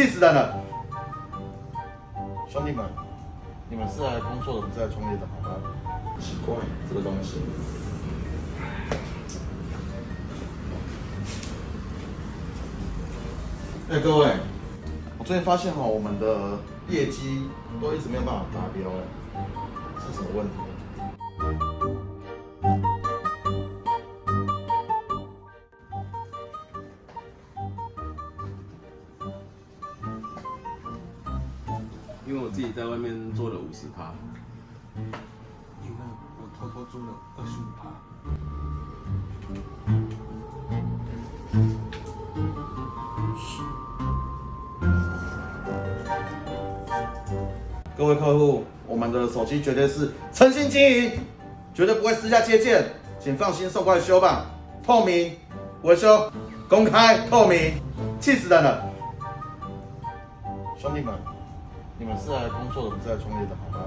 气死人了！兄弟们，你们是来工作的，不是来创业的，好吗？奇怪，这个东西。各位，我最近发现我们的业绩都一直没有办法达标，是什么问题？因为我自己在外面做了50%，因为我偷偷做了25%。各位客户，我们的手机绝对是诚心经营，绝对不会私下接见，请放心送过来修吧。透明维修，公开透明，气死人了！兄弟们，你们是来工作的，不是来创业的，好吗？